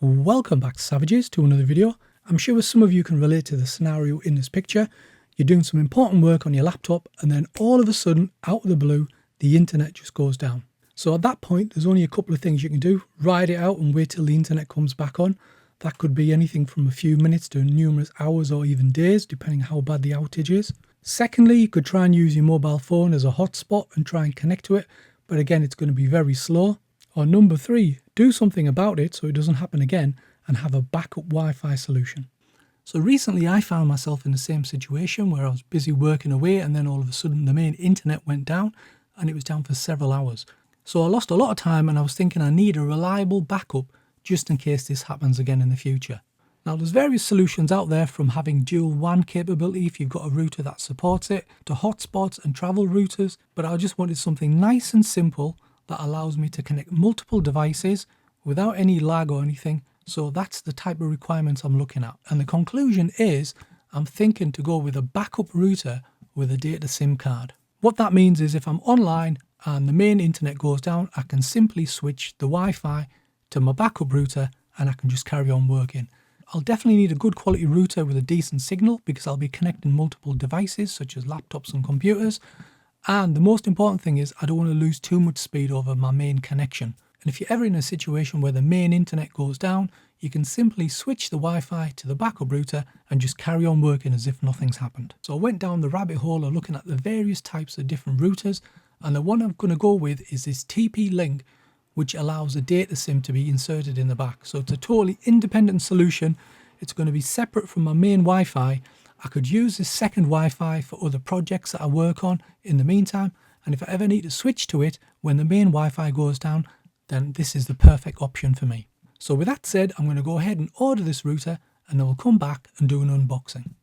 Welcome back Savages to another video. I'm sure some of you can relate to the scenario in this picture. You're doing some important work on your laptop and then all of a sudden, out of the blue, the internet just goes down. So at that point, there's only a couple of things you can do. Ride it out and wait till the internet comes back on. That could be anything from a few minutes to numerous hours or even days, depending how bad the outage is. Secondly, you could try and use your mobile phone as a hotspot and try and connect to it, but again, it's going to be very slow. Or number three, do something about it so it doesn't happen again and have a backup Wi-Fi solution. So recently I found myself in the same situation where I was busy working away and then all of a sudden the main internet went down and it was down for several hours. So I lost a lot of time and I was thinking I need a reliable backup just in case this happens again in the future. Now there's various solutions out there, from having dual WAN capability if you've got a router that supports it, to hotspots and travel routers, but I just wanted something nice and simple that allows me to connect multiple devices without any lag or anything. So that's the type of requirements I'm looking at. And the conclusion is I'm thinking to go with a backup router with a data SIM card. What that means is if I'm online and the main internet goes down, I can simply switch the Wi-Fi to my backup router and I can just carry on working. I'll definitely need a good quality router with a decent signal because I'll be connecting multiple devices such as laptops and computers. And the most important thing is I don't want to lose too much speed over my main connection. And if you're ever in a situation where the main internet goes down, you can simply switch the Wi-Fi to the backup router and just carry on working as if nothing's happened. So I went down the rabbit hole of looking at the various types of different routers, and the one I'm going to go with is this TP-Link, which allows a data SIM to be inserted in the back. So it's a totally independent solution. It's going to be separate from my main Wi-Fi. I could use this second Wi-Fi for other projects that I work on in the meantime, and if I ever need to switch to it when the main Wi-Fi goes down, then this is the perfect option for me. So with that said, I'm going to go ahead and order this router and then we'll come back and do an unboxing.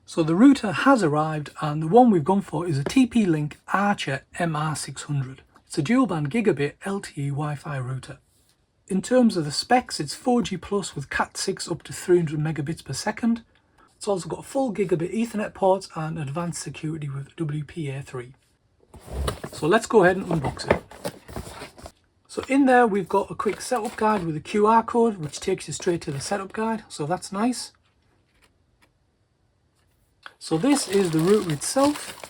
So the router has arrived and the one we've gone for is a TP-Link Archer MR600. It's a dual band gigabit LTE Wi-Fi router. In terms of the specs, it's 4G plus with Cat6 up to 300 megabits per second. It's also got a full gigabit Ethernet port and advanced security with WPA3. So let's go ahead and unbox it. So in there we've got a quick setup guide with a QR code which takes you straight to the setup guide, so that's nice. So this is the router itself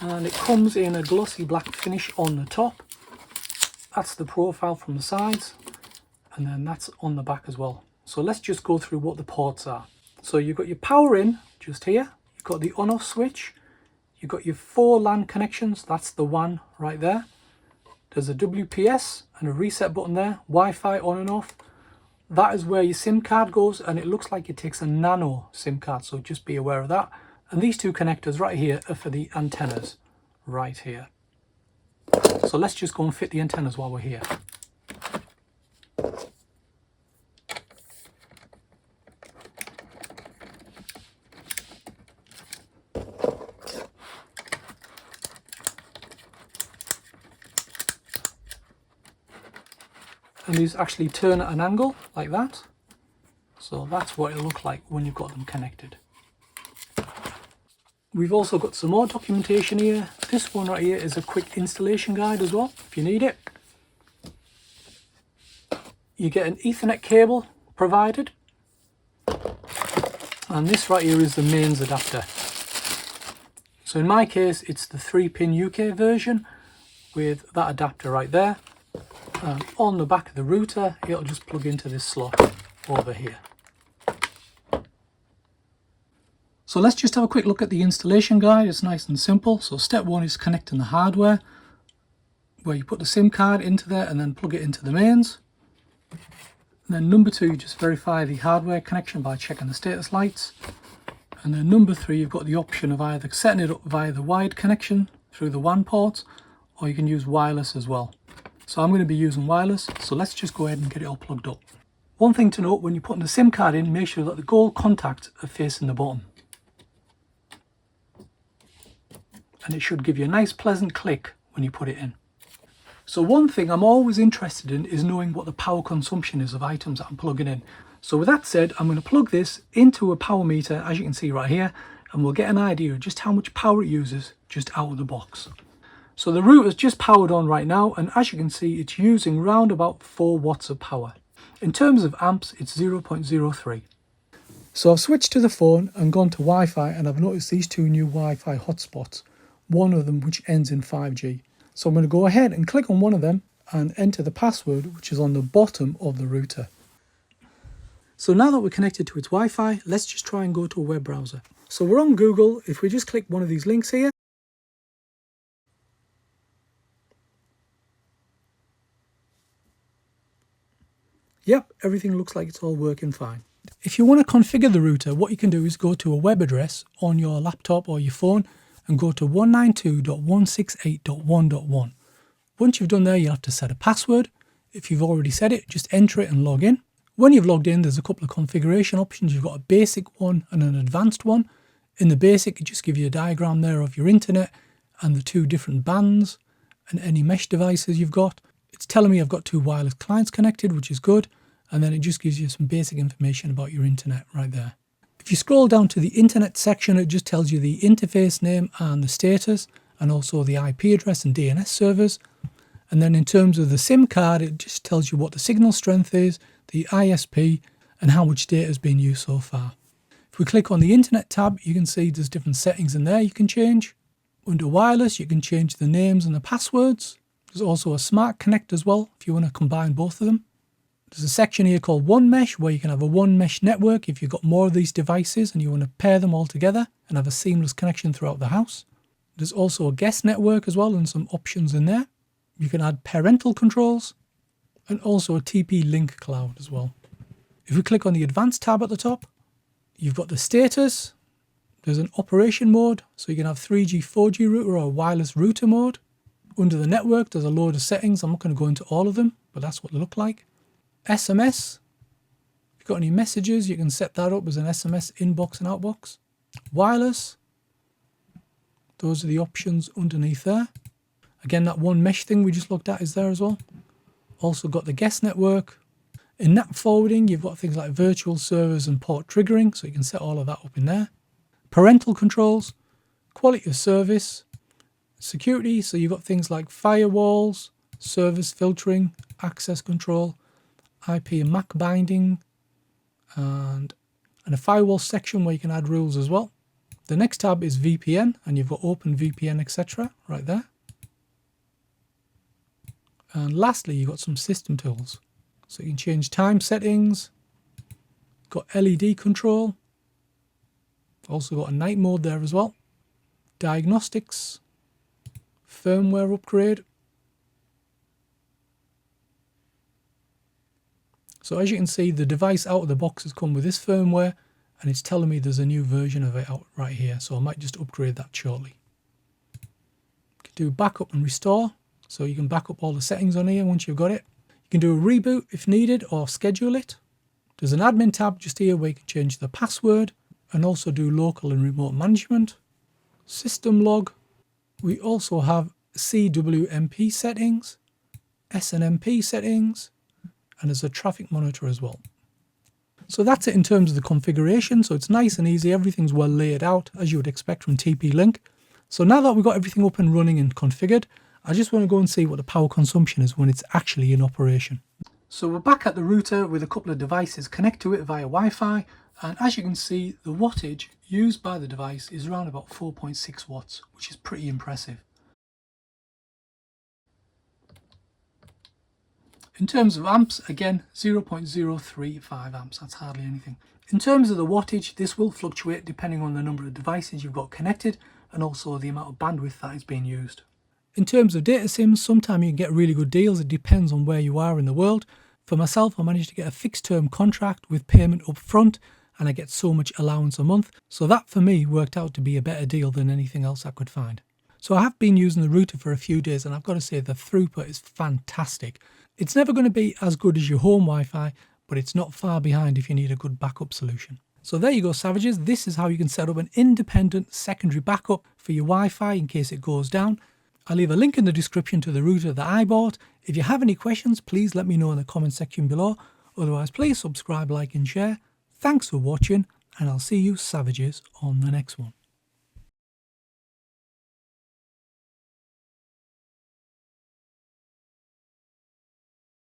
and it comes in a glossy black finish on the top. That's the profile from the sides and then that's on the back as well. So let's just go through what the ports are. So you've got your power in just here, you've got the on off switch, you've got your 4 LAN connections, that's the WAN right there. There's a WPS and a reset button there, Wi-Fi on and off. That is where your SIM card goes and it looks like it takes a nano SIM card, so just be aware of that. And these two connectors right here are for the antennas right here. So let's just go and fit the antennas while we're here. And these actually turn at an angle like that. So that's what it'll look like when you've got them connected. We've also got some more documentation here. This one right here is a quick installation guide as well, if you need it. You get an Ethernet cable provided. And this right here is the mains adapter. So in my case, it's the 3-pin UK version with that adapter right there. And on the back of the router, it'll just plug into this slot over here. So let's just have a quick look at the installation guide. It's nice and simple. So step 1 is connecting the hardware, where you put the SIM card into there and then plug it into the mains. And then number 2, you just verify the hardware connection by checking the status lights. And then number 3, you've got the option of either setting it up via the wired connection through the WAN ports, or you can use wireless as well. So I'm going to be using wireless, so let's just go ahead and get it all plugged up. One thing to note, when you're putting the SIM card in, make sure that the gold contacts are facing the bottom. And it should give you a nice pleasant click when you put it in. So one thing I'm always interested in is knowing what the power consumption is of items that I'm plugging in. So with that said, I'm going to plug this into a power meter, as you can see right here, and we'll get an idea of just how much power it uses just out of the box. So the router's just powered on right now, and as you can see, it's using round about 4 watts of power. In terms of amps, it's 0.03. So I've switched to the phone and gone to Wi-Fi, and I've noticed these two new Wi-Fi hotspots, one of them which ends in 5G. So I'm going to go ahead and click on one of them and enter the password, which is on the bottom of the router. So now that we're connected to its Wi-Fi, let's just try and go to a web browser. So we're on Google. If we just click one of these links here, yep, everything looks like it's all working fine. If you want to configure the router, what you can do is go to a web address on your laptop or your phone and go to 192.168.1.1. Once you've done there, you'll have to set a password. If you've already set it, just enter it and log in. When you've logged in, there's a couple of configuration options. You've got a basic one and an advanced one. In the basic, it just gives you a diagram there of your internet and the two different bands and any mesh devices you've got. It's telling me I've got two wireless clients connected, which is good. And then it just gives you some basic information about your internet right there. If you scroll down to the internet section, it just tells you the interface name and the status, and also the IP address and DNS servers. And then in terms of the SIM card, it just tells you what the signal strength is, the ISP, and how much data has been used so far. If we click on the internet tab, you can see there's different settings in there you can change. Under wireless, you can change the names and the passwords. There's also a smart connect as well, if you want to combine both of them. There's a section here called One Mesh, where you can have a one mesh network if you've got more of these devices and you want to pair them all together and have a seamless connection throughout the house. There's also a guest network as well and some options in there. You can add parental controls and also a TP-Link cloud as well. If we click on the Advanced tab at the top, you've got the status. There's an operation mode, so you can have 3G, 4G router or a wireless router mode. Under the network, there's a load of settings. I'm not going to go into all of them, but that's what they look like. SMS. If you've got any messages, you can set that up as an SMS inbox and outbox. Wireless. Those are the options underneath there. Again, that one mesh thing we just looked at is there as well. Also got the guest network. In NAT forwarding, you've got things like virtual servers and port triggering, so you can set all of that up in there. Parental controls, quality of service, security, so you've got things like firewalls, service filtering, access control, IP and MAC binding, and a firewall section where you can add rules as well. The next tab is VPN, and you've got OpenVPN, etc. right there. And lastly, you've got some system tools. So you can change time settings, got LED control, also got a night mode there as well, diagnostics, firmware upgrade. So as you can see, the device out of the box has come with this firmware, and it's telling me there's a new version of it out right here. So I might just upgrade that shortly. You can do backup and restore. So you can back up all the settings on here once you've got it. You can do a reboot if needed or schedule it. There's an admin tab just here where you can change the password and also do local and remote management. System log. We also have CWMP settings, SNMP settings, and there's a traffic monitor as well. So that's it in terms of the configuration. So it's nice and easy. Everything's well laid out as you would expect from TP-Link. So now that we've got everything up and running and configured, I just want to go and see what the power consumption is when it's actually in operation. So we're back at the router with a couple of devices connect to it via Wi-Fi, and as you can see, the wattage used by the device is around about 4.6 watts, which is pretty impressive. In terms of amps, again, 0.035 amps, that's hardly anything. In terms of the wattage, this will fluctuate depending on the number of devices you've got connected and also the amount of bandwidth that is being used. In terms of data sims, sometimes you can get really good deals. It depends on where you are in the world. For myself, I managed to get a fixed term contract with payment up front, and I get so much allowance a month. So that for me worked out to be a better deal than anything else I could find. So I have been using the router for a few days, and I've got to say the throughput is fantastic. It's never going to be as good as your home Wi-Fi, but it's not far behind if you need a good backup solution. So there you go, savages. This is how you can set up an independent secondary backup for your Wi-Fi in case it goes down. I'll leave a link in the description to the router that I bought. If you have any questions, please let me know in the comment section below. Otherwise, please subscribe, like and share. Thanks for watching, and I'll see you savages on the next one.